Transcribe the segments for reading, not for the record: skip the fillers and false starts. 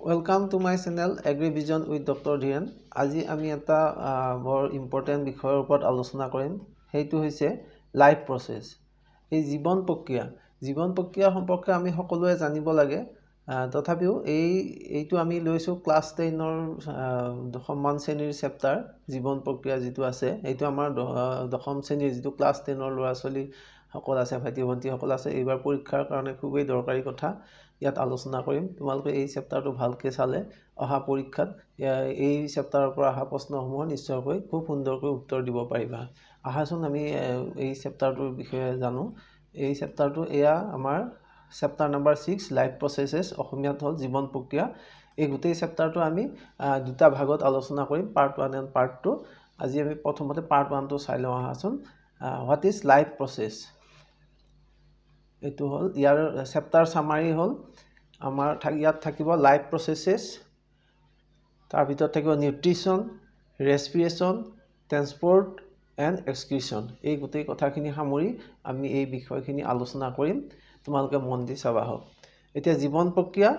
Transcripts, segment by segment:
Welcome to my channel AgriVision with Dr. Dhiren. আজি আমি এটা বৰ ইম্পৰ্টেন্ট বিষয়ৰ ওপৰত আলোচনা কৰিম। সেইটো হৈছে লাইফ প্ৰসেস। এই জীৱন প্ৰক্ৰিয়া সম্পৰ্কে আমি সকলোৱে জানিব লাগে। তথাপিও এইটো আমি লৈছো ক্লাস 10 ৰ দশম শ্ৰেণীৰ চেপ্টাৰ জীৱন প্ৰক্ৰিয়া যেটো আছে। এইটো আমাৰ দশম শ্ৰেণীৰ যেটো ক্লাস 10 ৰ ল'ৰা ছোৱালী সকল আছে, ভাইটি ভন্টি সকল আছে। এইবাৰ পৰীক্ষাৰ কাৰণে খুবেই দৰকাৰী কথা ইয়াত আলোচনা কৰিম। তোমালোকে এই চেপ্টাৰটো ভালকৈ চালে অহা পৰীক্ষাত এই চেপ্টাৰৰ পৰা অহা প্ৰশ্নসমূহ নিশ্চয়কৈ খুব সুন্দৰকৈ উত্তৰ দিব পাৰিবা। আহাচোন আমি এই চেপ্টাৰটোৰ বিষয়ে জানো। এই চেপ্টাৰটো এয়া আমাৰ চেপ্টাৰ নাম্বাৰ 6 লাইফ প্ৰসেসেস, অসমীয়াত হ'ল জীৱন প্ৰক্ৰিয়া। এই গোটেই চেপ্টাৰটো আমি দুটা ভাগত আলোচনা কৰিম, পাৰ্ট 1 এণ্ড পাৰ্ট 2। আজি আমি প্ৰথমতে পাৰ্ট 1 টো চাই লওঁ আহাচোন। What is life process? এইটো হ'ল ইয়াৰ চেপ্টাৰ সামাৰি হ'ল আমাৰ ইয়াত থাকিব লাইফ প্ৰসেসেস, তাৰ ভিতৰত থাকিব নিউট্ৰিশন, ৰেস্পিৰেশন, ট্ৰান্সপোৰ্ট এণ্ড এক্সক্ৰিশন। এই গোটেই কথাখিনি সামৰি আমি এই বিষয়খিনি আলোচনা কৰিম। তোমালোকে মন দি চাবা হওক। এতিয়া জীৱন প্ৰক্ৰিয়া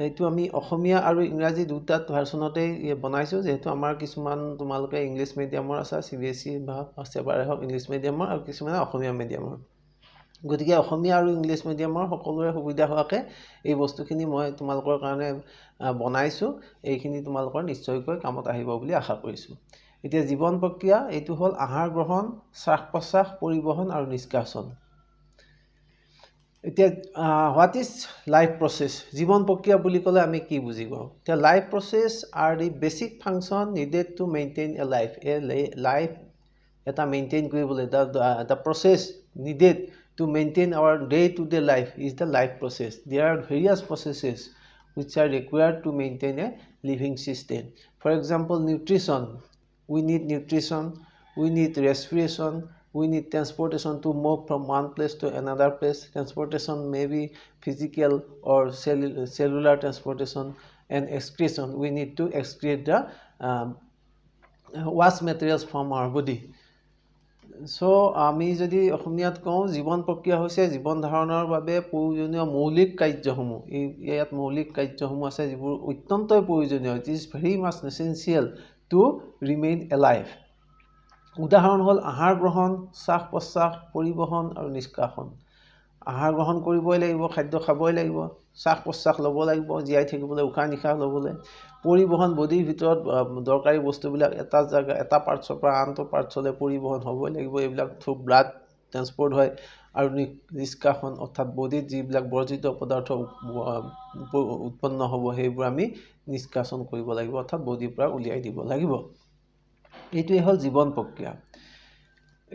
এইটো আমি অসমীয়া আৰু ইংৰাজী দুটা ভাৰ্চনতেই বনাইছো, যেহেতু আমাৰ কিছুমান তোমালোকে ইংলিছ মিডিয়ামৰ আছে, CBSE বা SEBA হওক ইংলিছ মিডিয়ামৰ, আৰু কিছুমানে অসমীয়া মিডিয়ামৰ। গতিকে অসমীয়া আৰু ইংলিছ মিডিয়ামৰ সকলোৰে সুবিধা হোৱাকে এই বস্তুখিনি মই তোমালোকৰ কাৰণে বনাইছো। এইখিনি তোমালোকৰ নিশ্চয়কৈ কামত আহিব বুলি আশা কৰিছো। এতিয়া জীৱন প্ৰক্ৰিয়া এইটো হ'ল আহাৰ গ্ৰহণ, শ্বাস প্ৰশ্বাস, পৰিবহন আৰু নিষ্কাশন। এতিয়া হোৱাট ইজ লাইফ প্ৰসেস? জীৱন প্ৰক্ৰিয়া বুলি ক'লে আমি কি বুজিব? এতিয়া life process R the basic function needed to maintain A life. Life এটা মেইনটেইন কৰিবলৈ the process needed to maintain our day-to-day life is the life process. There are various processes which are required to maintain a living system. For example, nutrition. We need nutrition, we need respiration, we need transportation to move from one place to another place. Transportation may be physical or cellular transportation. And excretion, we need to excrete the waste materials from our body. So আমি যদি অসমীয়াত কওঁ, জীৱন প্ৰক্ৰিয়া হৈছে জীৱন ধাৰণৰ বাবে প্ৰয়োজনীয় মৌলিক কাৰ্যসমূহ। ইয়াত মৌলিক কাৰ্যসমূহ আছে যিবোৰ অত্যন্তই প্ৰয়োজনীয়। It is very much essential to remain alive. উদাহৰণ হ'ল আহাৰ গ্ৰহণ, শ্বাস প্ৰশ্বাস, পৰিবহন আৰু নিষ্কাশন। আহাৰ গ্ৰহণ কৰিবই লাগিব, খাদ্য খাবই লাগিব, শ্বাস প্ৰশ্বাস ল'ব লাগিব জীয়াই থাকিবলৈ, উশাহ নিশাহ ল'বলৈ। পৰিবহন বডিৰ ভিতৰত দৰকাৰী বস্তুবিলাক এটা পাৰ্টছৰ পৰা আনটো পাৰ্টছলৈ পৰিবহন হ'বই লাগিব। এইবিলাক থ্ৰু ব্লাড ট্ৰান্সপোৰ্ট হয়। আৰু নিষ্কাশন অৰ্থাৎ বডিত যিবিলাক বৰ্জিত পদাৰ্থ উৎপন্ন হ'ব সেইবোৰ আমি নিষ্কাশন কৰিব লাগিব, অৰ্থাৎ বডিৰ পৰা উলিয়াই দিব লাগিব। এইটোৱে হ'ল জীৱন প্ৰক্ৰিয়া।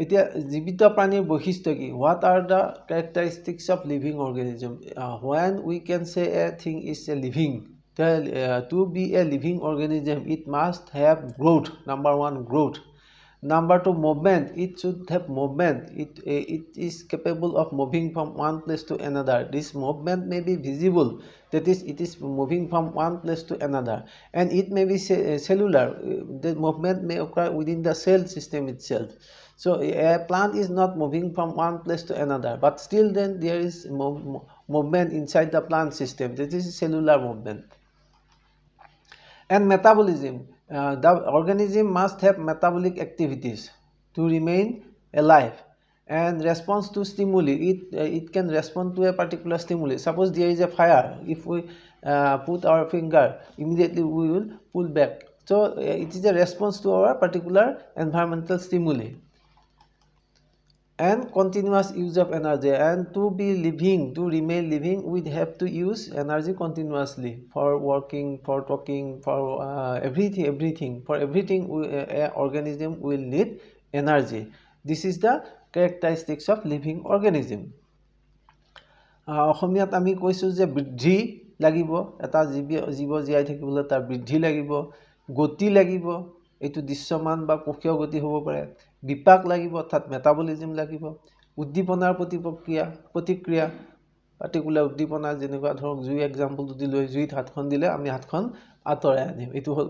এতিয়া জীৱিত প্ৰাণীৰ বৈশিষ্ট্য কি? What are the characteristics of living organism? When we can say a thing is a living, to be a living organism, it must have growth. Number 1, growth. Number 2, movement. It should have movement. It is capable of moving from one place to another. This movement may be visible. That is, it is moving from one place to another. And it may be cellular. The movement may occur within the cell system itself. So a plant is not moving from one place to another, but still then there is movement inside the plant system. That is cellular movement. And metabolism. The organism must have metabolic activities to remain alive. And response to stimuli. It can respond to a particular stimuli. Suppose there is a fire. If we put our finger, immediately we will pull back. So it is a response to our particular environmental stimuli. And continuous use of energy. And to be living, to remain living, we have to use energy continuously for working, for talking, for everything. For everything, an organism will need energy. This is the characteristics of living organism. অসমীয়াত আমি কৈছো যে বৃদ্ধি লাগিব, এটা জীৱ জীয়াই থাকিবলৈ তাৰ বৃদ্ধি লাগিব, গতি লাগিব, এইটো দৃশ্যমান বা কোষীয় গতি হ'ব পাৰে, বিপাক লাগিব অৰ্থাৎ মেটাবলিজম লাগিব, উদ্দীপনাৰ প্ৰতিক্ৰিয়া, পাৰ্টিকুলাৰ উদ্দীপনা, যেনেকুৱা ধৰক জুই এক্সাম্পলটো দিলো, জুইত হাতখন দিলে আমি হাতখন আঁতৰাই আনিম, এইটো হ'ল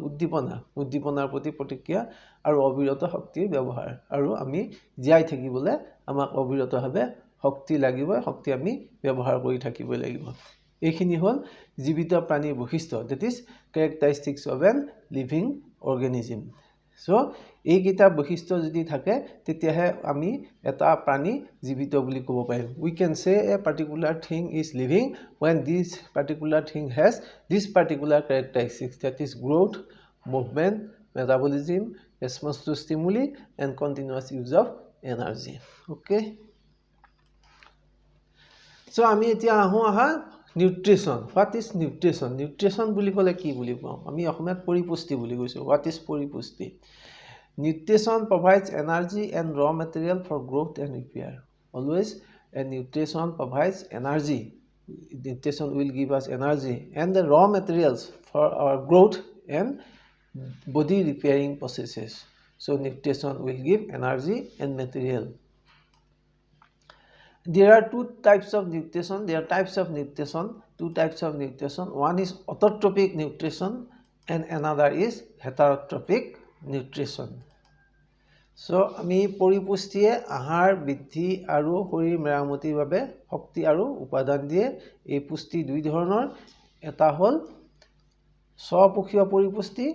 উদ্দীপনাৰ প্ৰতি প্ৰতিক্ৰিয়া। আৰু অবিৰত শক্তিৰ ব্যৱহাৰ, আৰু আমি জীয়াই থাকিবলৈ আমাক অবিৰতভাৱে শক্তি লাগিব, শক্তি আমি ব্যৱহাৰ কৰি থাকিব লাগিব। এইখিনি হল জীৱিত প্ৰাণীৰ বৈশিষ্ট্য that is characteristics of an living organism so এইকেইটা বৈশিষ্ট্য যদি থাকে তেতিয়াহে আমি এটা প্ৰাণী জীৱিত বুলি ক'ব পাৰিম we can say a particular thing is living when this particular thing has this particular characteristics that is growth movement metabolism response to stimuli and continuous use of energy okay so আমি এতিয়া আহা nutrition what is nutrition nutrition বুলি ক'লে কি বুলি কওঁ আমি অসমীয়াত পৰিপুষ্টি বুলি কৈছো what is পৰিপুষ্টি nutrition provides energy and raw material for growth and repair always a nutrition provides energy nutrition will give us energy and the raw materials for our growth and body repairing processes so nutrition will give energy and material There are two types of nutrition. There are types of nutrition. Two types of nutrition. One is autotrophic nutrition and another is heterotrophic nutrition. So, আমি পৰিপুষ্টিয়ে আহাৰ বৃদ্ধি আৰু শৰীৰ মেৰামতিৰ বাবে শক্তি আৰু উপাদান দিয়ে এই পুষ্টি দুই ধৰণৰ এটা হল স্বপোষীয় পৰিপুষ্টি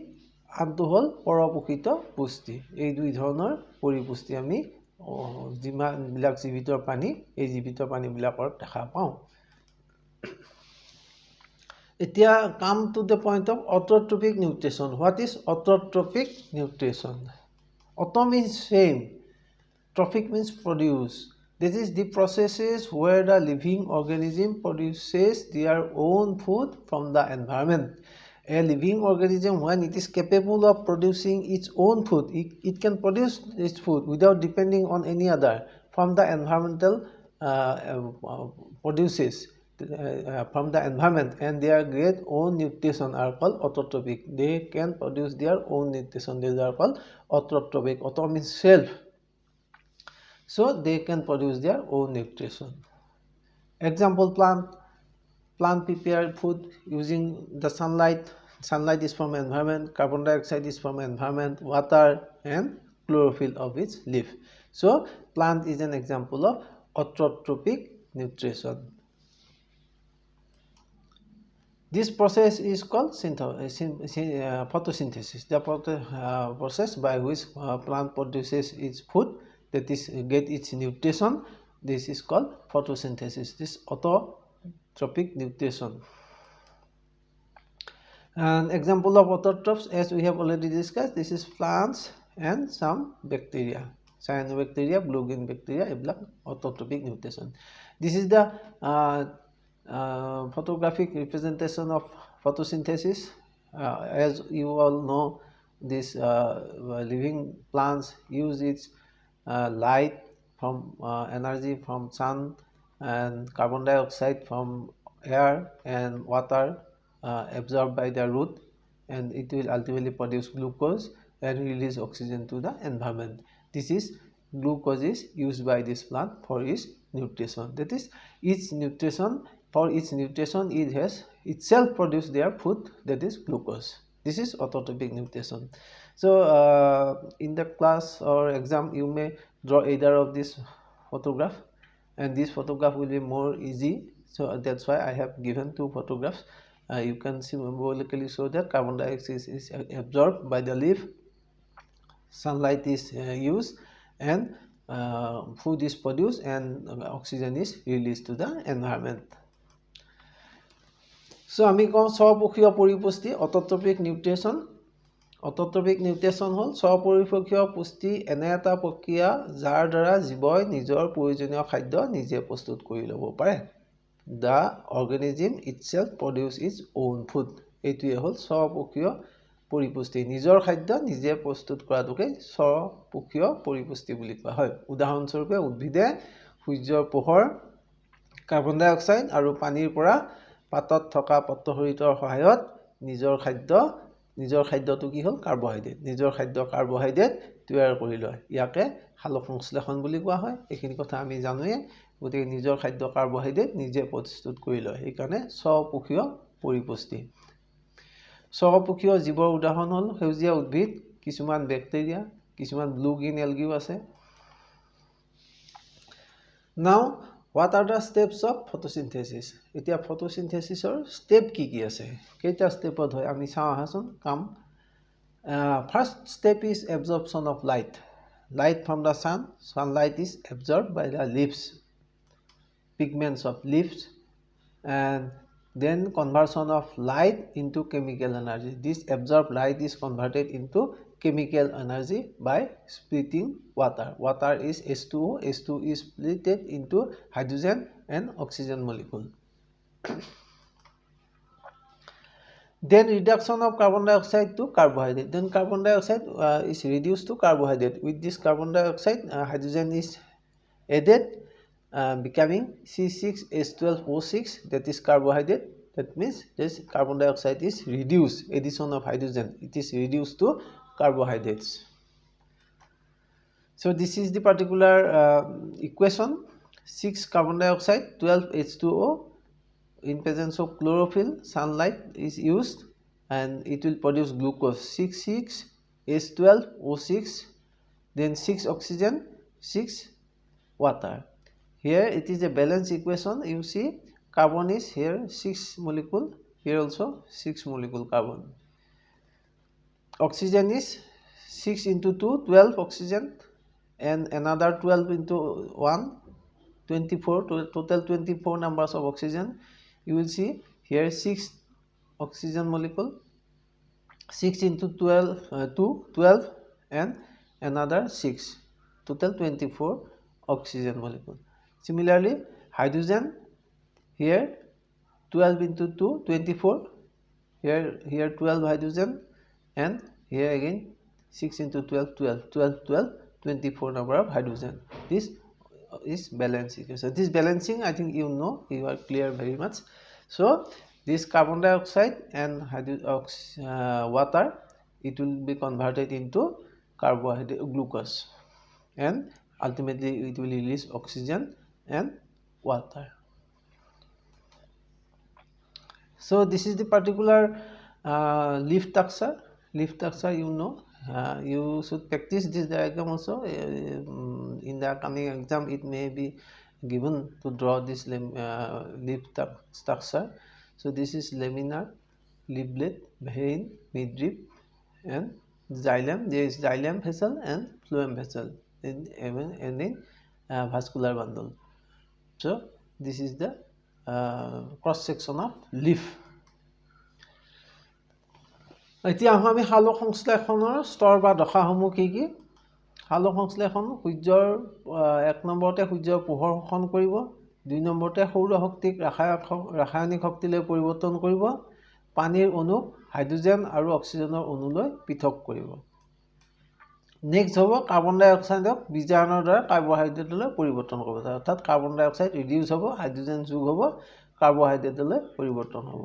আনটো হল পৰপোষিত পুষ্টি এই দুই ধৰণৰ পৰিপুষ্টি আমি যিবিলাক জীৱিত প্ৰাণী এই জীৱিত প্ৰাণীবিলাকৰ দেখা পাওঁ এতিয়া come to the point of autotrophic nutrition what is autotrophic nutrition auto means same trophic means produce this is the processes where the living organism produces their own food from the environment A living organism, when it is capable of producing its own food, it can produce its food without depending on any other from the environmental produces from the environment and their great own nutrition are called autotrophic. They can produce their own nutrition. These are called autotrophic. Auto means self. So they can produce their own nutrition. Example plant prepare food using the sunlight. Sunlight is from environment, carbon dioxide is from environment, water and chlorophyll of its leaf. So plant is an example of autotrophic nutrition. This process is called photosynthesis, the process by which plant produces its food, that is get its nutrition. This is called photosynthesis. This autotrophic nutrition. An example of autotrophs, as we have already discussed, this is plants and some bacteria. Cyanobacteria, blue green bacteria, autotrophic nutrition. This is the photographic representation of photosynthesis. As you all know, these living plants use its light from energy from sun and carbon dioxide from air and water absorbed by the root and it will ultimately produce glucose and release oxygen to the environment. This is glucose is used by this plant for its nutrition. That is its nutrition for its nutrition it has itself produce their food, that is glucose. This is autotrophic nutrition. So in the class or exam you may draw either of this photograph and this photograph will be more easy. So that's why I have given two photographs. You can symbolically show that carbon dioxide is absorbed by the leaf, sunlight is used and food is produced and oxygen is released to the environment. So আমি কওঁ স্বপোষীয় পৰিপুষ্টি autotrophic nutrition. Autotrophic nutrition হল স্বপৰিপোষীয় পুষ্টি এনে এটা প্ৰক্ৰিয়া যাৰ দ্বাৰা জীৱই নিজৰ প্ৰয়োজনীয় খাদ্য নিজে প্ৰস্তুত কৰি ল'ব পাৰে The organism itself produce its own food. এইটোৱে হল স্বপোষীয় পৰিপুষ্টি নিজৰ খাদ্য নিজে প্ৰস্তুত কৰাটোকে স্বপোষীয় পৰিপুষ্টি বুলি কোৱা হয় উদাহৰণস্বৰূপে উদ্ভিদে সূৰ্যৰ পোহৰ কাৰ্বন ডাই অক্সাইড আৰু পানীৰ পৰা পাতত থকা পত্ৰহৰিতৰ সহায়ত নিজৰ খাদ্যটো কি হল কাৰ্বহাইড্ৰেট নিজৰ খাদ্য কাৰ্বহাইড্ৰেট তৈয়াৰ কৰি লয় ইয়াকে সালোক সংশ্লেষণ বুলি কোৱা হয় এইখিনি কথা আমি জানোৱে গতিকে নিজৰ খাদ্য কাৰ্বহাইড্ৰেট নিজে প্ৰস্তুত কৰি লয় এইকাৰণে স্বপোষীয় পৰিপুষ্টি স্বপোষীয় জীৱৰ উদাহৰণ হল সেউজীয়া উদ্ভিদ কিছুমান ব্যাকটেৰিয়া কিছুমান ব্লু গ্ৰীণ এলগিও আছে Now What are the steps of photosynthesis? এতিয়া photosynthesisৰ step কি আছে? কেইটা stepত হয় আমি চাওঁ আহাচোন কাম। First step is absorption of light. Light from the sun. Sunlight is absorbed by the leaves, pigments of leaves, and then conversion of light into chemical energy. This absorbed light is converted into chemical energy by splitting water. Water is H2O. H2O is split into hydrogen and oxygen molecule. Then reduction of carbon dioxide to carbohydrate. Then carbon dioxide is reduced to carbohydrate. With this carbon dioxide, hydrogen is added, becoming C6H12O6, that is carbohydrate. That means this carbon dioxide is reduced. Addition of hydrogen, it is reduced to carbohydrates. So this is the particular equation. 6 carbon dioxide, 12 H2O. In presence of chlorophyll, sunlight is used and it will produce glucose. 6H12O6, then 6 oxygen, 6 water. Here it is a balanced equation. You see carbon is here 6 molecule, here also 6 molecule carbon. Oxygen is 6 into 2, 12 oxygen, and another 12 into 1, 24, total 24 numbers of oxygen. You will see here 6 oxygen molecule, 6 into 12, 2, 12, and another 6, total 24 oxygen molecule. Similarly, hydrogen, here 12 into 2, 24, here 12 hydrogen, and here again 6 into 12, 12, 12, 12, 24 number of hydrogen. This is balancing. So this balancing, I think you know, you are clear very much. So this carbon dioxide and water, it will be converted into carbohydrate, glucose, and ultimately it will release oxygen and water. So this is the particular leaf structure. Leaf structure, you know, you should practice this diagram also. In the coming exam, it may be given to draw this leaf structure. So this is laminar, leaflet, vein, midrib, and xylem. There is xylem vessel and phloem vessel, and then vascular bundle. So this is the cross section of leaf. এতিয়া আমি সালোক সংশ্লেষণৰ স্তৰ বা দশাসমূহ কি কি? সালোক সংশ্লেষণ সূৰ্যৰ 1 নম্বৰতে সূৰ্যৰ পোহৰ শোষণ কৰিব, 2 নম্বৰতে সৌৰ শক্তিক ৰাসায়নিক শক্তিলৈ পৰিৱৰ্তন কৰিব, পানীৰ অণুক হাইড্ৰোজেন আৰু অক্সিজেনৰ অণুলৈ পৃথক কৰিব। নেক্সট হ'ব কাৰ্বন ডাই অক্সাইডক বিজাৰণৰ দ্বাৰা কাৰ্বহাইড্ৰেটলৈ পৰিৱৰ্তন কৰিব। অৰ্থাৎ কাৰ্বন ডাই অক্সাইড ৰিডিউস হ'ব, হাইড্ৰোজেন যোগ হ'ব, কাৰ্বহাইড্ৰেটলৈ পৰিৱৰ্তন হ'ব।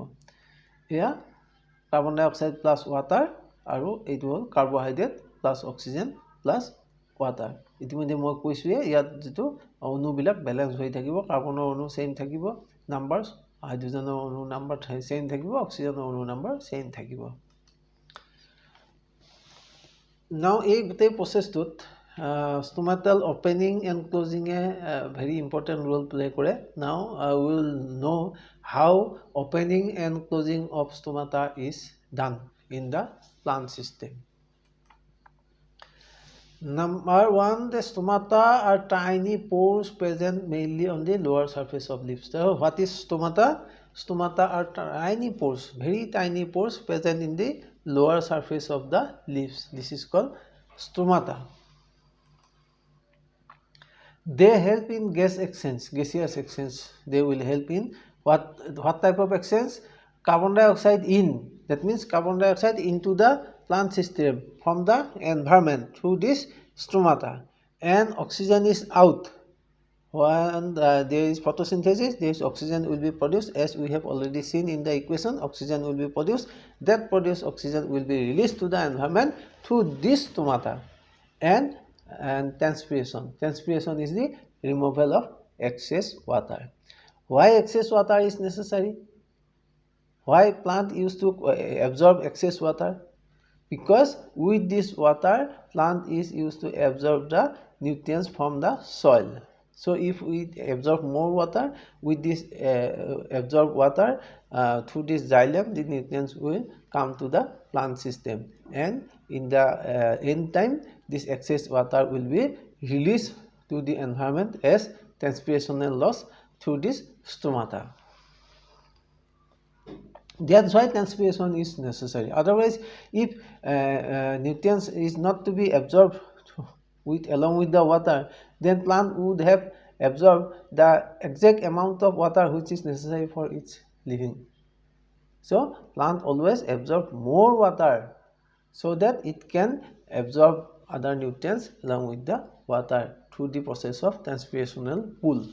এয়া কাৰ্বন ডাই অক্সাইড প্লাছ ৱাটাৰ, আৰু এইটো হ'ল carbohydrate plus oxygen plus water. ইতিমধ্যে মই কৈছোঁৱে ইয়াত যিটো অণুবিলাক বেলেঞ্চ হৈ থাকিব, কাৰ্বনৰ অণু চেইন থাকিব নাম্বাৰ, হাইড্ৰোজেনৰ অণু নাম্বাৰ চেইন থাকিব, অক্সিজেনৰ অণু নাম্বাৰ চেইন থাকিব। নাও এই গোটেই প্ৰচেছটোত stomatal opening and closing a very important role play কৰে। Now we will know how opening and closing of stomata is done in the plant system. Number 1, the stomata are tiny pores present mainly on the lower surface of leaves. So what is stomata? Stomata are tiny pores, very tiny pores present in the lower surface of the leaves. This is called stomata. They help in gas exchange, gaseous exchange. They will help in what type of exchange? Carbon dioxide in, that means carbon dioxide into the plant system from the environment through this stomata, and oxygen is out. When there is photosynthesis, this oxygen will be produced, as we have already seen in the equation. Oxygen will be produced. That produced oxygen will be released to the environment through this stomata, and transpiration. Transpiration is the removal of excess water. Why excess water is necessary? Why plant used to absorb excess water? Because with this water, plant is used to absorb the nutrients from the soil. So if we absorb more water, with this absorbed water through this xylem, the nutrients will come to the plant system, and in the end time, this excess water will be released to the environment as transpirational loss through this stomata. That's why transpiration is necessary. Otherwise, if nutrients is not to be absorbed along with the water, then plant would have absorbed the exact amount of water which is necessary for its living. So plant always absorb more water so that it can absorb other nutrients along with the water through the process of transpirational pull.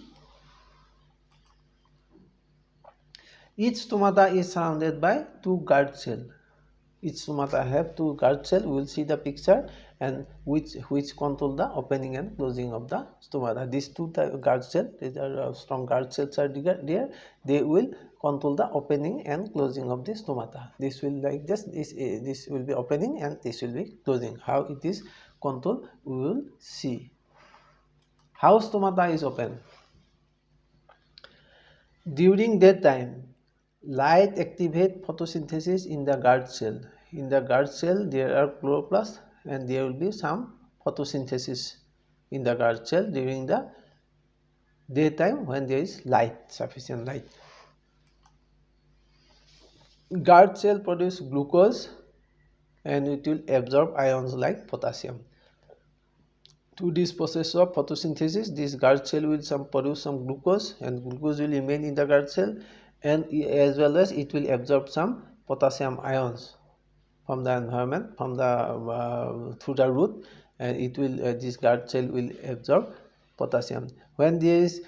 Each stomata is surrounded by two guard cells. Each stomata have two guard cells. We will see the picture, and which control the opening and closing of the stomata. These two guard cells, these are strong guard cells are there. They will control the opening and closing of the stomata. This will like this. This will be opening and this will be closing. How it is controlled, we will see. How stomata is open? During that time, light activate photosynthesis in the guard cell. In the guard cell, there are chloroplasts, and there will be some photosynthesis in the guard cell during the daytime when there is light, sufficient light. Guard cell produce glucose, and it will absorb ions like potassium. Through this process of photosynthesis, this guard cell will produce some glucose, and glucose will remain in the guard cell, and as well as it will absorb some potassium ions from the environment, from the through the root, and it will this guard cell will absorb potassium. When there is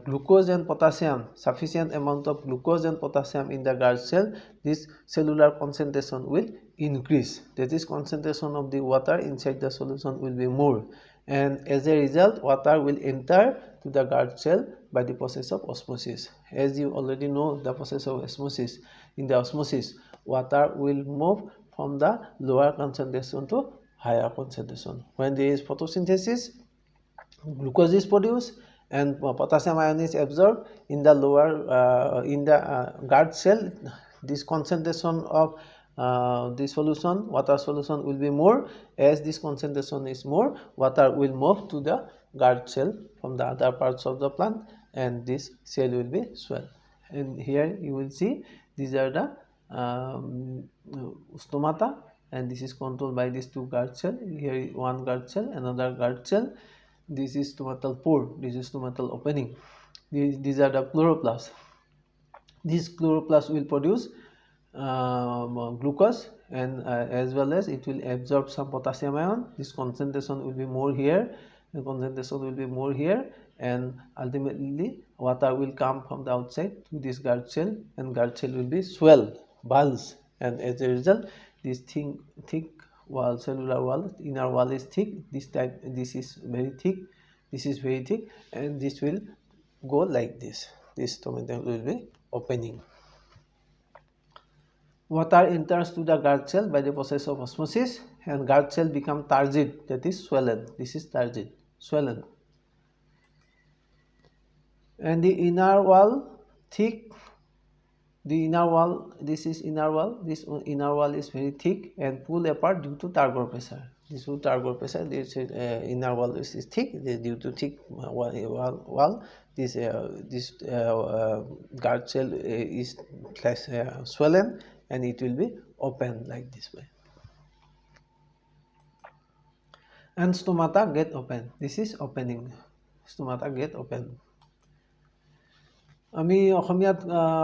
glucose and potassium, sufficient amount of glucose and potassium in the guard cell, this cellular concentration will increase. That is, concentration of the water inside the solution will be more, and as a result, water will enter to the guard cell by the process of osmosis. As you already know the process of osmosis, in the osmosis, water will move from the lower concentration to higher concentration. When there is photosynthesis, glucose is produced and potassium ion is absorbed in the lower guard cell. This concentration of the solution, water solution, will be more. As this concentration is more, water will move to the guard cell from the other parts of the plant, and this cell will be swell. And here you will see these are the stomata, and this is controlled by these two guard cell. Here one guard cell, another guard cell. This is stomatal pore, this is stomatal opening. These are the chloroplasts. These chloroplasts will produce glucose, and as well as it will absorb some potassium ion. This concentration will be more here, the concentration will be more here, and ultimately water will come from the outside to this guard cell, and guard cell will be swell, bulge, and as a result, this thick wall, cellular wall, inner wall is thick. This is very thick, this is very thick, and this will go like this. This stomata will be opening. Water enters to the guard cell by the process of osmosis, and guard cell become turgid, that is swollen. This is turgid, swollen. And the inner wall thick. The inner wall, this is inner wall. This inner wall is very thick and pull apart due to turgor pressure. This is turgor pressure. This inner wall is thick due to thick wall. This guard cell is swollen, and it will be open like this way. And stomata get open. This is opening. Stomata get open. আমি অসমীয়াত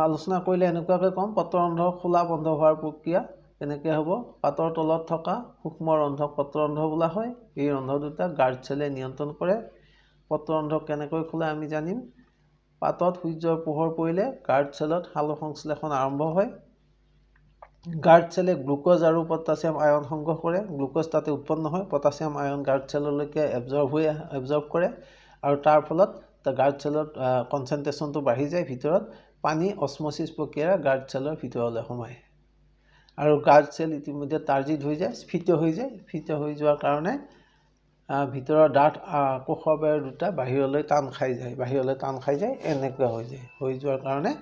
আলোচনা কৰিলে এনেকুৱাকৈ ক'ম, পত্ৰৰন্ধ্ৰ খোলা বন্ধ হোৱাৰ প্ৰক্ৰিয়া কেনেকৈ হ'ব। পাতৰ তলত থকা সূক্ষ্ম ৰন্ধ্ৰক পত্ৰৰন্ধ্ৰ বোলা হয়। এই ৰন্ধ্ৰ দুটা গাৰ্ড চেলে নিয়ন্ত্ৰণ কৰে। পত্ৰৰন্ধ্ৰ কেনেকৈ খোলে আমি জানিম। পাতত সূৰ্যৰ পোহৰ পৰিলে গাৰ্ড চেলত সালোক সংশ্লেষণ আৰম্ভ হয়। গাৰ্ড চেলে গ্লুকোজ আৰু পটাছিয়াম আয়ন সংগ্ৰহ কৰে। গ্লুকোজ তাতে উৎপন্ন হয়, পটাছিয়াম আয়ন গাৰ্ড চেললৈকে এবজৰ্ব কৰে, আৰু তাৰ ফলত গাৰ্ড চেলৰ কনচেন্ট্ৰেশ্যনটো বাঢ়ি যায়। ভিতৰত পানী অসমোচিছ প্ৰক্ৰিয়াৰে গাৰ্ড চেলৰ ভিতৰলৈ সোমায়, আৰু গাৰ্ড চেল ইতিমধ্যে টাৰ্জিড হৈ যায়, স্ফীত হৈ যায়। স্ফীত হৈ যোৱাৰ কাৰণে ভিতৰৰ ডাঠ কোষৰ দুটা বাহিৰলৈ টান খাই যায় এনেকুৱা হৈ যায় হৈ যোৱাৰ কাৰণে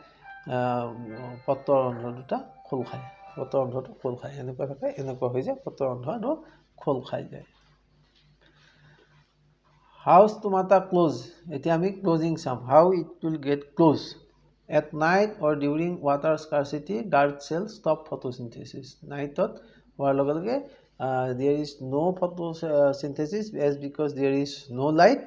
পত্ৰৰন্ধ্ৰ দুটা খোল খায় পত্ৰৰন্ধ্ৰটো খোল খায় এনেকুৱা থাকে এনেকুৱা হৈ যায় পত্ৰৰন্ধ্ৰটো খোল খাই যায় How stomata close এতিয়া আমি closing চাম how it will get close at night or during water scarcity guard cells stop photosynthesis night হোৱাৰ লগে লগে there is no photosynthesis as because there is no light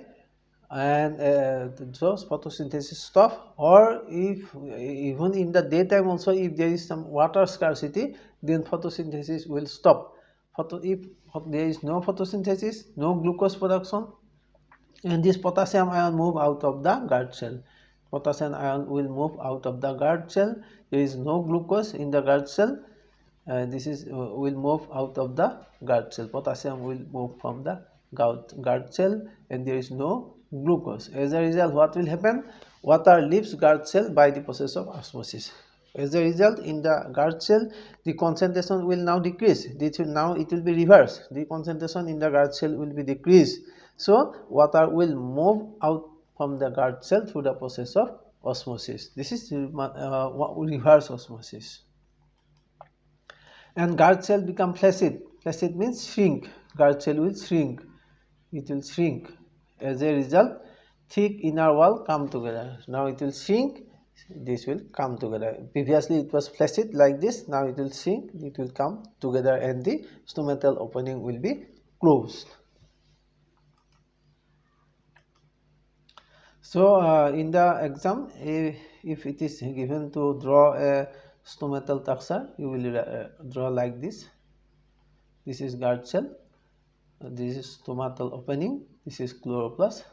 and so photosynthesis stop or if even in the daytime also if there is some water scarcity then photosynthesis will stop if there is no photosynthesis no glucose production and this potassium ion move out of the guard cell potassium ion will move out of the guard cell there is no glucose in the guard cell this is will move out of the guard cell potassium will move from the guard cell and there is no glucose as a result what will happen water leaves guard cell by the process of osmosis as a result in the guard cell the concentration will now decrease now it will be reversed the concentration in the guard cell will be decreased so water will move out from the guard cell through the process of osmosis this is reverse osmosis and guard cell become flaccid flaccid means shrink guard cell will shrink it will shrink as a result thick inner wall come together now it will shrink this will come together previously it was flaccid like this now it will shrink it will come together and the stomatal opening will be closed so in the exam if it is given to draw a stomatal structure you will draw like this is guard cell this is stomatal opening this is chloroplast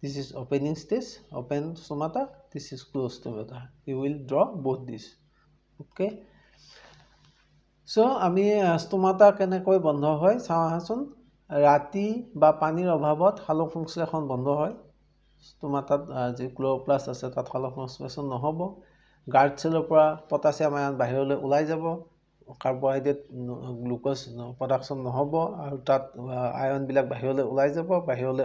this is opening stage open stomata this is closed stomata you will draw both this okay so ami stomata কেনেকৈ বন্ধ হয় চাও আহাচোন ৰাতি বা পানীৰ অভাৱত হালক সংশ্লেষণ বন্ধ হয় stomatat যে chloroplast আছে তাত হালক সংশ্লেষণ নহব guard cellৰ পৰা potassium ion বাহিৰলৈ ওলাই যাব কাৰ্বোহাইড্ৰেট গ্লুকোজ প্ৰডাকচন নহব আৰু তাত আয়ন বিলাক বাহিৰলৈ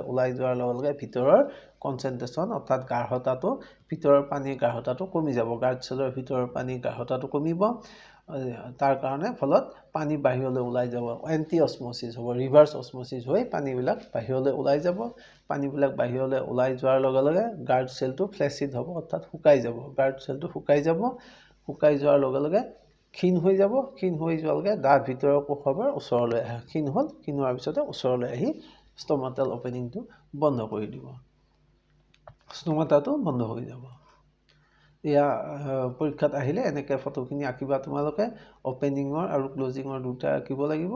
ওলাই যোৱাৰ লগে লগে ভিতৰৰ কনসেন্ট্ৰেচন অৰ্থাৎ গাঢ়তাটো ভিতৰৰ পানীৰ গাঢ়তাটো কমি যাব গাৰ্ড সেলৰ ভিতৰৰ পানীৰ গাঢ়তাটো কমিব তাৰ কাৰণে ফলত পানী বাহিৰলৈ ওলাই যাব এন্টি অসমোসিস হ'ব ৰিভাৰ্স অসমোসিস হৈ পানী বিলাক বাহিৰলৈ ওলাই যাব পানী বিলাক বাহিৰলৈ ওলাই যোৱাৰ লগে লগে গাৰ্ড সেলটো ফ্লেসিড হ'ব অৰ্থাৎ শুকাই যাব গাৰ্ড সেলটো শুকাই যোৱাৰ লগে লগে ক্ষীণ হৈ যোৱাৰ লগে দাঁত ভিতৰৰ কোষৰ ওচৰলৈ আহে ক্ষীণ হোৱাৰ পিছতে ওচৰলৈ আহি ষ্টমাটাল ওপেনিংটো বন্ধ কৰি দিব ষ্টমাটাটো বন্ধ হৈ যাব ইয়া পৰীক্ষাত আহিলে এনেকৈ ফটোখিনি আঁকিবা তোমালোকে ওপেনিংৰ আৰু ক্লোজিংৰ দুটা আঁকিব লাগিব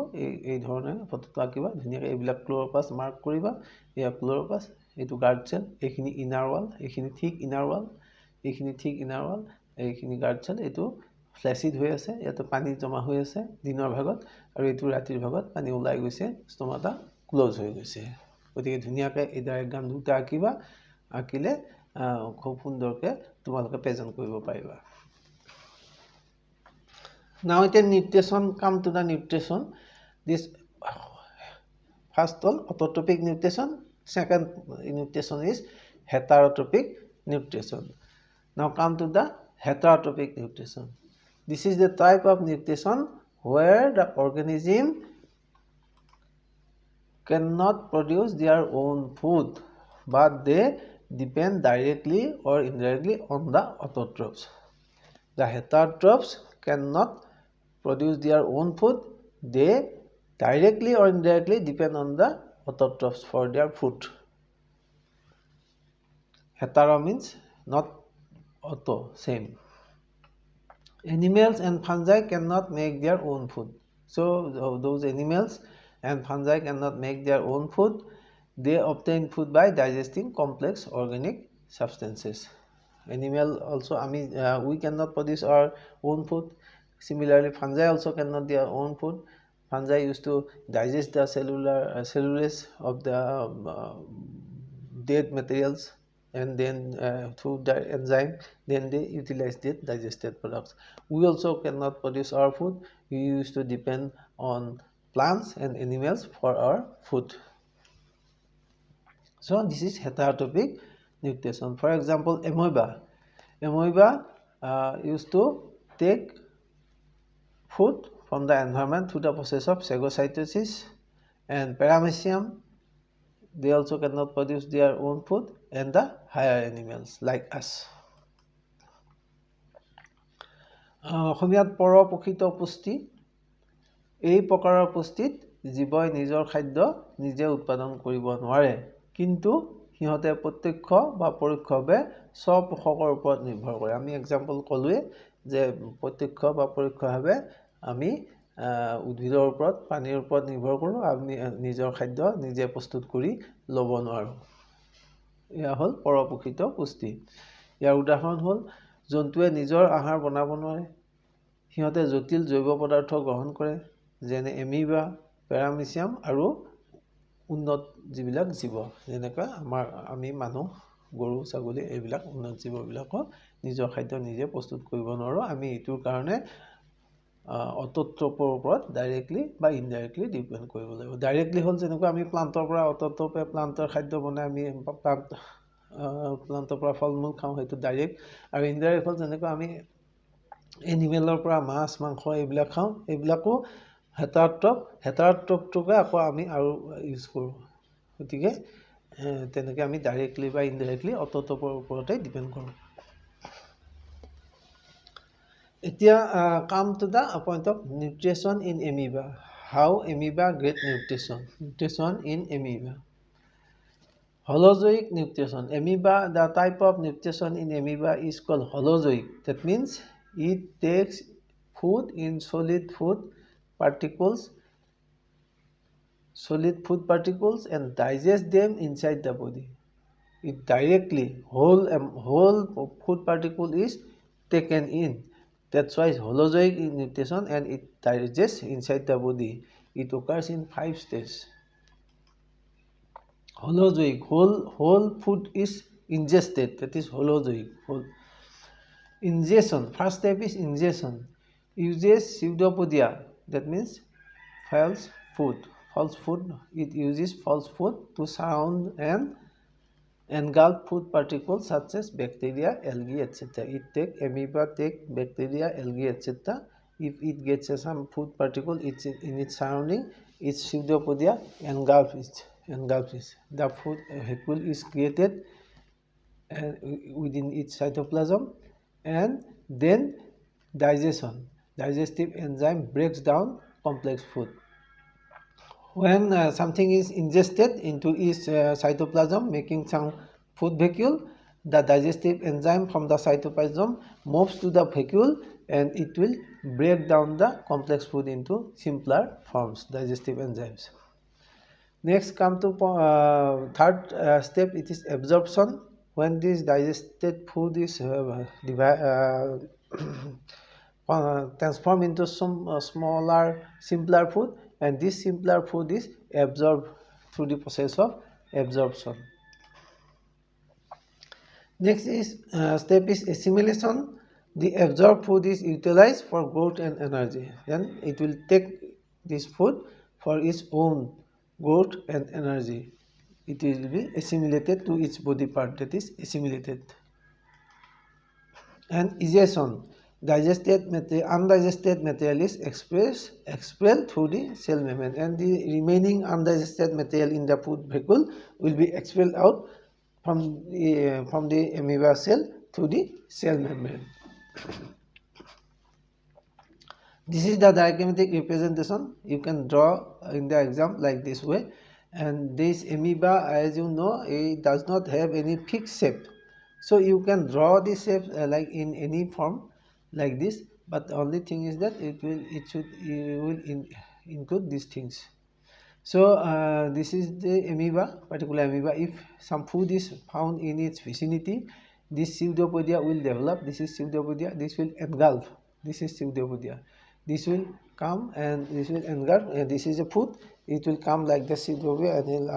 এই ধৰণে ফটোটো আঁকিবা ধুনীয়াকৈ এইবিলাক ক্লোৰোপ্লাস্ট মাৰ্ক কৰিবা ইয়া ক্লোৰোপ্লাস্ট এইটো গাৰ্ড সেল এইখিনি ইনাৰ ওয়াল এইখিনি থিক ইনাৰ ওয়াল এইখিনি গাৰ্ড সেল এইটো ফ্লেসিড হৈ আছে ইয়াতে পানী জমা হৈ আছে দিনৰ ভাগত আৰু এইটো ৰাতিৰ ভাগত পানী ওলাই গৈছে ষ্টমাটা ক্লোজ হৈ গৈছে গতিকে ধুনীয়াকৈ এই ডায়াগ্ৰাম দুটা আঁকিবা আঁকিলে খুব সুন্দৰকৈ তোমালোকে প্ৰেজেন্ট কৰিব পাৰিবা now it nutrition come to the nutrition this first all autotrophic nutrition second nutrition is heterotrophic nutrition now come to the heterotrophic nutrition this is the type of nutrition where the organism cannot produce their own food but they depend directly or indirectly on the autotrophs the heterotrophs cannot produce their own food they directly or indirectly depend on the autotrophs for their food hetero means not auto same animals and fungi cannot make their own food so those animals and fungi cannot make their own food they obtain food by digesting complex organic substances animal also we cannot produce our own food similarly fungi also cannot their own food fungi used to digest the cellulose of the dead materials and then through the enzyme then they utilize the digested products we also cannot produce our food we used to depend on plants and animals for our food So this is heterotrophic nutrition. For example, amoeba. Amoeba used to take food from the environment through the process of phagocytosis, and paramecium, they also cannot produce their own food, and the higher animals like us. অসমীয়াত পৰ প্ৰকৃত পুষ্টি, এই প্ৰকাৰৰ পুষ্টিত জীৱই নিজৰ খাদ্য নিজে উৎপাদন কৰিব নোৱাৰে, কিন্তু সিহঁতে প্ৰত্যক্ষ বা পৰোক্ষভাৱে স্বপোষকৰ ওপৰত নিৰ্ভৰ কৰে। আমি এক্সাম্পল ক'লোৱে যে প্ৰত্যক্ষ বা পৰোক্ষভাৱে আমি উদ্ভিদৰ ওপৰত, পানীৰ ওপৰত নিৰ্ভৰ কৰোঁ, আমি নিজৰ খাদ্য নিজে প্ৰস্তুত কৰি ল'ব নোৱাৰোঁ। এয়া হ'ল পৰপ্ৰকৃত পুষ্টি। ইয়াৰ উদাহৰণ হ'ল জন্তুৱে নিজৰ আহাৰ বনাব নোৱাৰে, সিহঁতে জটিল জৈৱ পদাৰ্থ গ্ৰহণ কৰে, যেনে এমিবা, পেৰামিচিয়াম আৰু উন্নত যিবিলাক জীৱ, যেনেকৈ আমি মানুহ, গৰু, ছাগলী, এইবিলাক উন্নত জীৱবিলাকক নিজৰ খাদ্য নিজে প্ৰস্তুত কৰিব নোৱাৰোঁ। আমি এইটোৰ কাৰণে অটোট্ৰপৰ ওপৰত ডাইৰেক্টলি বা ইনডাইৰেক্টলি ডিপেণ্ড কৰিব লাগিব। ডাইৰেক্টলি হ'ল যেনেকৈ আমি প্লাণ্টৰ পৰা, অটোট্ৰপে প্লাণ্টৰ খাদ্য বনাই আমি প্লাণ্টৰ পৰা ফল মূল খাওঁ, সেইটো ডাইৰেক্ট। আৰু ইনডাইৰেক্ট হ'ল যেনেকৈ আমি এনিমেলৰ পৰা মাছ, মাংস এইবিলাক খাওঁ, এইবিলাকো হেটাৰট্ৰপটোকে আকৌ আমি আৰু ইউজ কৰোঁ। গতিকে তেনেকৈ আমি ডাইৰেক্টলি বা ইনডাইৰেক্টলি অটোট্ৰপৰ ওপৰতে ডিপেণ্ড কৰোঁ। এতিয়া come to the point of nutrition in amoeba. How amoeba get nutrition. Nutrition in amoeba. Holozoic nutrition. Amoeba, the type of nutrition in amoeba is called holozoic. That means it takes food in solid food particles and digests them inside the body. It directly, whole food particle is taken in. That's why it's holozoic nutrition, and it digests inside the body. It occurs in 5 stages. Holozoic, whole food is ingested, that is holozoic. Ingestion, first step is ingestion. Uses pseudopodia, that means false food. It uses false food to surround and engulf food particles such as bacteria, algae, etc. Amoeba take bacteria, algae, etc. If it gets some food particle, it's in its surrounding, its pseudopodia engulfs it. The food vacuole is created within its cytoplasm, and then digestive enzyme breaks down complex food. When something is ingested into its cytoplasm, making some food vacuole, the digestive enzyme from the cytoplasm moves to the vacuole, and it will break down the complex food into simpler forms, digestive enzymes. Next, come to third step, it is absorption. When this digested food is transformed into some smaller, simpler food, and this simpler food is absorbed through the process of absorption. Next step is assimilation. The absorbed food is utilized for growth and energy, and it will take this food for its own growth and energy. It will be assimilated to its body part, that is assimilated. And egestion, undigested material is expelled through the cell membrane, and the remaining undigested material in the food vacuole will be expelled out from the amoeba cell through the cell membrane. This is the diagrammatic representation. You can draw in the exam like this way. And this amoeba, as you know, it does not have any fixed shape. So you can draw this shape like in any form like this. But the only thing is that it will include these things. So this is the amoeba, particular amoeba. If some food is found in its vicinity, this pseudopodia will develop. This is pseudopodia. This will engulf. This is pseudopodia. This will come and this will engulf, and this is a food. It will come like the pseudopodia, and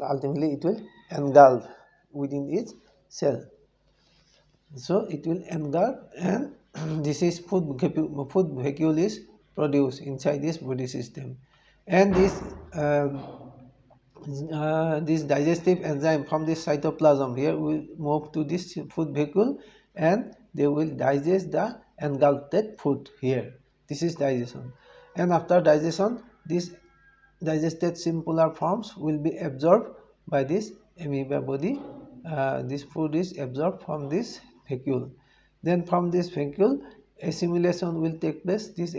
ultimately it will engulf within its cell. So it will engulf, and this is food vacuole is produced inside this body system. And this this digestive enzyme from this cytoplasm here will move to this food vehicle, and they will digest the engulfed food here. This is digestion. And after digestion, this digested simpler forms will be absorbed by this amoeba body. This food is absorbed from this vacuole. Then from this vacuole, assimilation will take place. This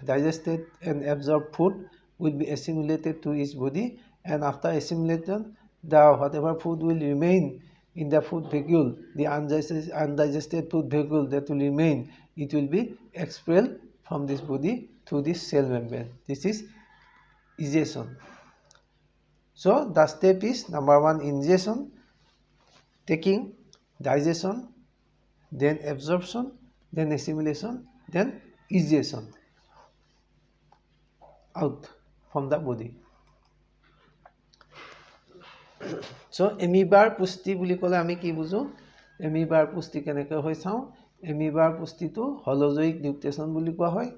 digested and absorbed food will be assimilated to its body, and after assimilation, the whatever food will remain in the food vacuole, the undigested food vacuole that will remain, it will be expelled from this body through this cell membrane. This is ingestion. So the step is number 1, ingestion, taking, digestion, then absorption, then assimilation, then ingestion out from the body. So amoebar pusti বুলি ক'লে আমি কি বুজো? amoebar pusti কেনেকৈ হয় চাওঁ. amoebar pustiটো হলোজয়িক nutrition বুলি কোৱা হয়.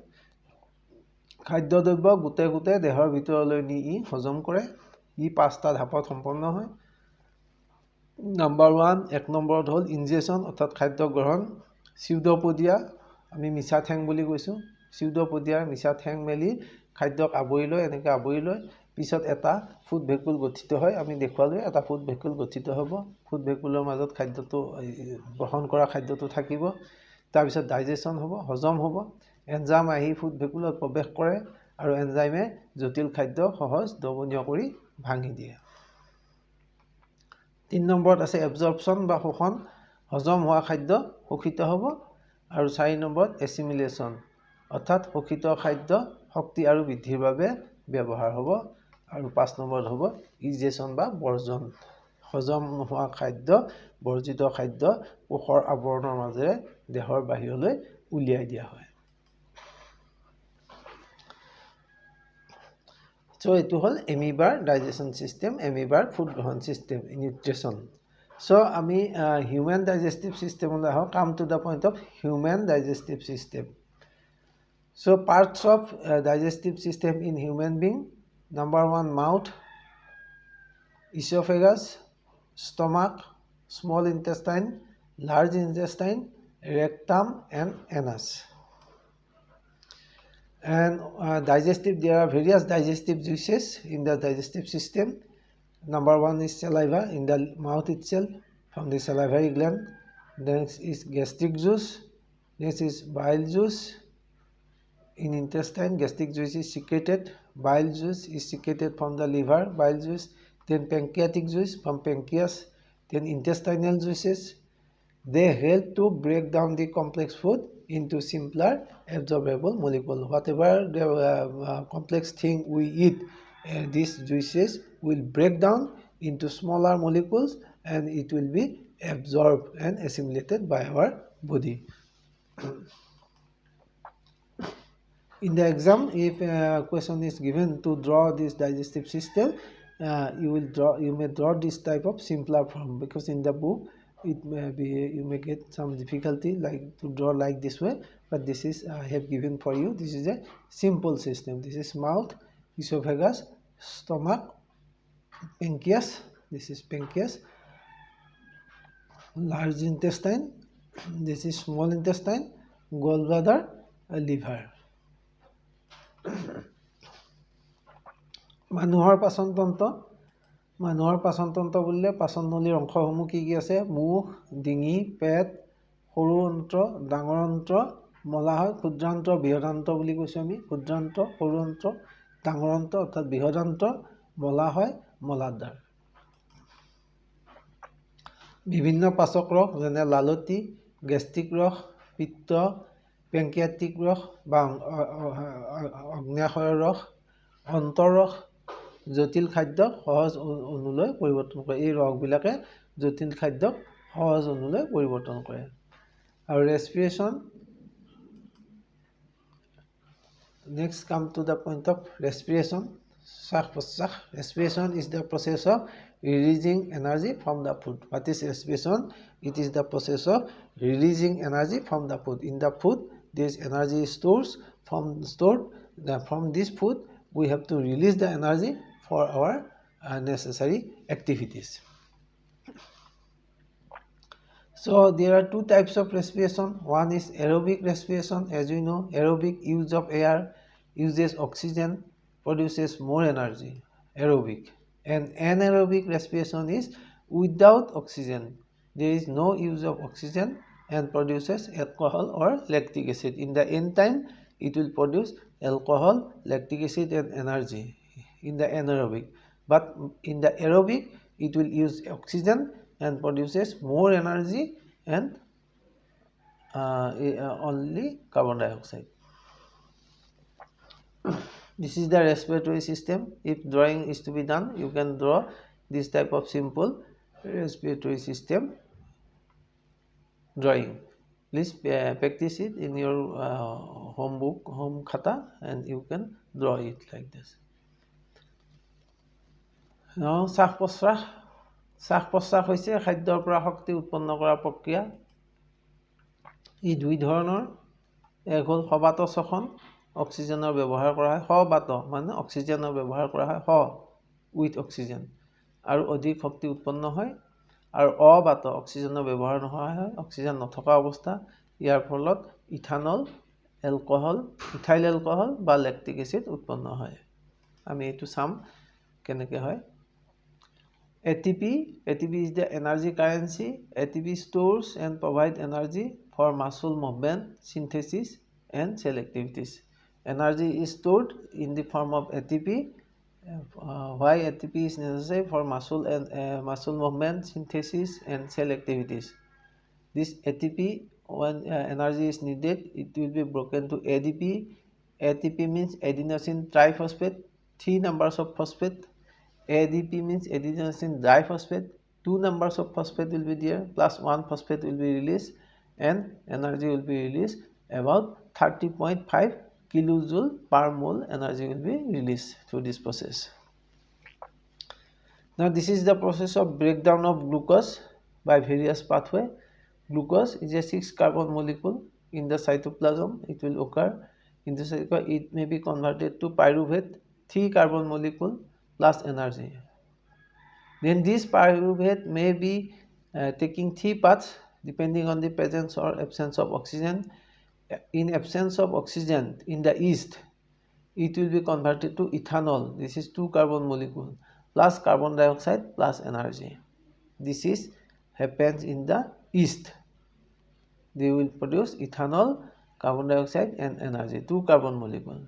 খাদ্যদ্ৰব্য গুটে গুটে দেহৰ ভিতৰলৈ নি ই হজম কৰে. ই 5টা ধাপত সম্পন্ন হয়. নাম্বাৰ 1, 1 নম্বৰত হ'ল ইনজেকশ্যন অৰ্থাৎ খাদ্য গ্ৰহণ. চিউডোপডিয়া আমি মিছা ঠেং বুলি কৈছোঁ. চিউডোপডিয়া মিছা ঠেং মেলি খাদ্যক আৱৰি লয়, এনেকৈ আৱৰি লয়. পিছত এটা ফুড ভেকুল গঠিত হয়. আমি দেখুৱালোঁ এটা ফুড ভেকুল গঠিত হ'ব. ফুড ভেকুলৰ মাজত খাদ্যটো গ্ৰহণ কৰা খাদ্যটো থাকিব. তাৰপিছত ডাইজেশ্যন হ'ব, হজম হ'ব. এনজাইম আহি ফুড ভেকুলত প্ৰৱেশ কৰে আৰু এনজাইমে জটিল খাদ্য সহজ দ্ৰৱণীয় কৰি ভাঙি দিয়ে. 3 নম্বৰত আছে এবজৰ্পশ্যন বা শোষণ. হজম হোৱা খাদ্য শোষিত হ'ব. আৰু 4 নম্বৰত এছিমিলেশ্যন অৰ্থাৎ শোষিত খাদ্য শক্তি আৰু বৃদ্ধিৰ বাবে ব্যৱহাৰ হ'ব. আৰু 5 নম্বৰত হ'ব ইজেশ্যন বা বৰ্জন. হজম নোহোৱা খাদ্য, বৰ্জিত খাদ্য কোষৰ আৱৰণৰ মাজেৰে দেহৰ বাহিৰলৈ উলিয়াই দিয়া হয়. So এটো হল amoebar digestion system, amoebar food গ্ৰহণ system, nutrition. So আমি human digestive system লৈ আহো. Come to the point of human digestive system. So parts of digestive system in human being. Number 1, mouth, esophagus, stomach, small intestine, large intestine, rectum and anus. And digestive, there are various digestive juices in the digestive system. Number 1 is saliva in the mouth itself from the salivary gland. Next is gastric juice. Next is bile juice. In intestine, gastric juice is secreted. Bile juice is secreted from the liver, bile juice. Then pancreatic juice from pancreas. Then intestinal juices. They help to break down the complex food into simpler absorbable molecules. Whatever the complex thing we eat, these juices will break down into smaller molecules and it will be absorbed and assimilated by our body. In the exam, if a question is given to draw this digestive system, you may draw this type of simpler form, because in the book it may be you may get some difficulty like to draw like this way, but this is I have given for you. This is a simple system. This is mouth, esophagus, stomach, pancreas. This is pancreas. Large intestine. This is small intestine, gallbladder, liver. মানুহৰ পাচনতন্ত্ৰ. মানুহৰ পাচনতন্ত্ৰ বুলিলে পাচননলীৰ অংশসমূহ কি কি আছে? মুখ, ডিঙি, পেট, সৰু অন্ত্ৰ, ডাঙৰ অন্ত্ৰ, মলাশয়, ক্ষুদ্ৰান্ত, বৃহদান্ত বুলি কৈছোঁ আমি. ক্ষুদ্ৰান্ত, সৰু অন্ত্ৰ, ডাঙৰ অন্ত্ৰ অৰ্থাৎ বৃহদান্ত, মলাশয়, মলাদ্বাৰ. বিভিন্ন পাচক ৰস যেনে লালতি, গেষ্ট্ৰিক ৰস, পিত্ত, পেংক্ৰিয়াটিক ৰস বা অগ্ন্যাশয়ৰ ৰস, অন্তৰৰস জটিল খাদ্য সহজ অনুলৈ পৰিৱৰ্তন কৰে. এই ৰসবিলাকে জটিল খাদ্যক সহজ অনুলৈ পৰিৱৰ্তন কৰে. আৰু ৰেস্পিৰেশ্যন. Next come to the point of respiration. শ্বাস-প্ৰশ্বাস. Respiration is the process of releasing energy from the food. What is respiration? It is the process of releasing energy from the food. In the food, this energy is stored from this food. We have to release the energy for our necessary activities. So there are two types of respiration. One is aerobic respiration. As you know, aerobic use of air uses oxygen, produces more energy. Aerobic. And anaerobic respiration is without oxygen. There is no use of oxygen and produces alcohol or lactic acid. In the end time, it will produce alcohol, lactic acid and energy in the anaerobic. But in the aerobic, it will use oxygen and produces more energy and only carbon dioxide. This is the respiratory system. If drawing is to be done, you can draw this type of simple respiratory system drawing. Please practice it in your home book, home khata, and you can draw it like this. Now, শ্বাস-প্ৰশ্বাস হৈছে খাদ্যৰ পৰা শক্তি উৎপন্ন কৰা প্ৰক্ৰিয়া। ই দুই ধৰণৰ। এক হ'ল সবাত শ্বসন, অক্সিজেনৰ ব্যৱহাৰ কৰা হয়। সবাত মানে অক্সিজেনৰ ব্যৱহাৰ কৰা হয়, উইথ অক্সিজেন, আৰু অধিক শক্তি উৎপন্ন হয়। আৰু অবাত অক্সিজেনৰ ব্যৱহাৰ নহয় হয়, অক্সিজেন নথকা অৱস্থা। ইয়াৰ ফলত ইথানল, এলকহল, ইথাইল এলকহল বা লেক্টিক এচিড উৎপন্ন হয়। আমি এইটো চাম কেনেকৈ হয়। ATP is the energy currency. ATP stores and provide energy for muscle movement, synthesis and cell activities. Energy is stored in the form of ATP. Why ATP is necessary for muscle and muscle movement, synthesis and cell activities. This ATP, when energy is needed, it will be broken to ADP. ATP means adenosine triphosphate, 3 numbers of phosphate. ADP means adenosine diphosphate. 2 numbers of phosphate will be there, plus 1 phosphate will be released, and energy will be released. About 30.5 kilojoule per mole energy will be released through this process. Now, this is the process of breakdown of glucose by various pathway. Glucose is a 6 carbon molecule in the cytoplasm. It will occur in the cytoplasm. It may be converted to pyruvate, 3 carbon molecule plus energy. Then this pyruvate may be taking 3 paths depending on the presence or absence of oxygen. In absence of oxygen in the yeast, it will be converted to ethanol. This is 2 carbon molecule plus carbon dioxide plus energy. This is happens in the yeast. They will produce ethanol, carbon dioxide and energy, 2 carbon molecule.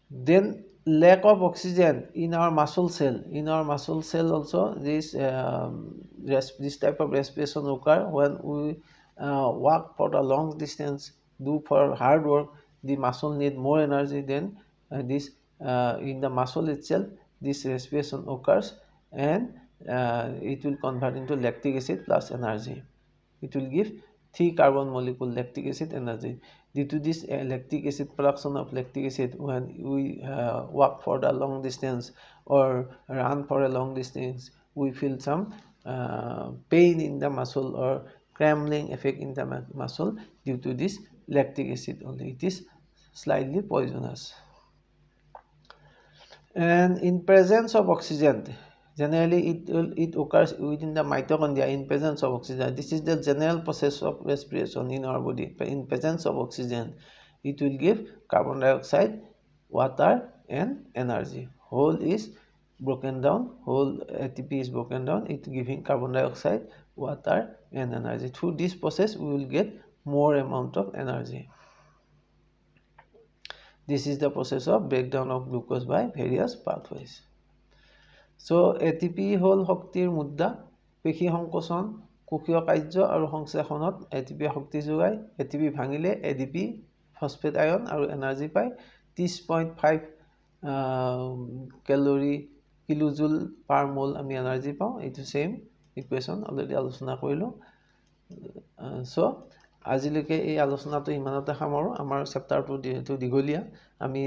Then lack of oxygen in our muscle cell. In our muscle cell also this type of respiration occur when we walk for a long distance, do for hard work. The muscle need more energy than this in the muscle itself. This respiration occurs and it will convert into lactic acid plus energy. It will give 3 carbon molecule lactic acid energy. Due to this lactic acid, production of lactic acid, when we walk for a long distance or run for a long distance, we feel some pain in the muscle or cramping effect in the muscle due to this lactic acid only. It is slightly poisonous. And in presence of oxygen, generally it occurs within the mitochondria in presence of oxygen. This is the general process of respiration in our body. In presence of oxygen, it will give carbon dioxide, water and energy. Whole is broken down, whole ATP is broken down, it giving carbon dioxide, water and energy. Through this process, we will get more amount of energy. This is the process of breakdown of glucose by various pathways. So ATP হল শক্তিৰ মুদ্ৰা। পেশী সংকোচন, কোষীয় কাৰ্য আৰু সংশ্লেষণত ATP শক্তি যোগায়। ATP ভাঙিলে ADP, ফসফেট আয়ন আৰু এনাৰ্জি পায়। 30.5 কিলোজুল পাৰ মোল আমি এনাৰ্জি পাওঁ। এইটো সেম ইকুৱেশ্যন অলৰেডি আলোচনা কৰিলোঁ। সো আজিলৈকে এই আলোচনাটো ইমানতে সামৰো। আমাৰ চেপ্টাৰটো যেহেতু দীঘলীয়া, আমি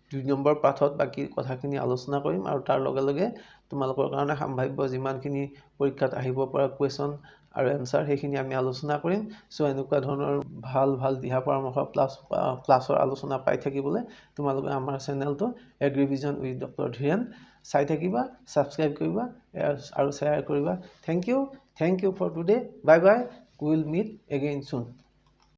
2 নম্বৰ পাঠত বাকি কথাখিনি আলোচনা কৰিম আৰু তাৰ লগে লগে তোমালোকৰ কাৰণে সম্ভাৱ্য যিমানখিনি পৰীক্ষাত আহিব পৰা কুৱেশ্যন আৰু এনসাৰ সেইখিনি আমি আলোচনা কৰিম সো এনেকুৱা ধৰণৰ ভাল ভাল দিহা পৰামৰ্শ ক্লাছৰ আলোচনা পাই থাকিবলৈ তোমালোকে আমাৰ চেনেলটো এগ্ৰিভিজন উইথ ডক্টৰ ধীৰেন চাই থাকিবা সাবস্ক্ৰাইব কৰিবা আৰু শ্বেয়াৰ কৰিবা thank you for today bye bye will meet again soon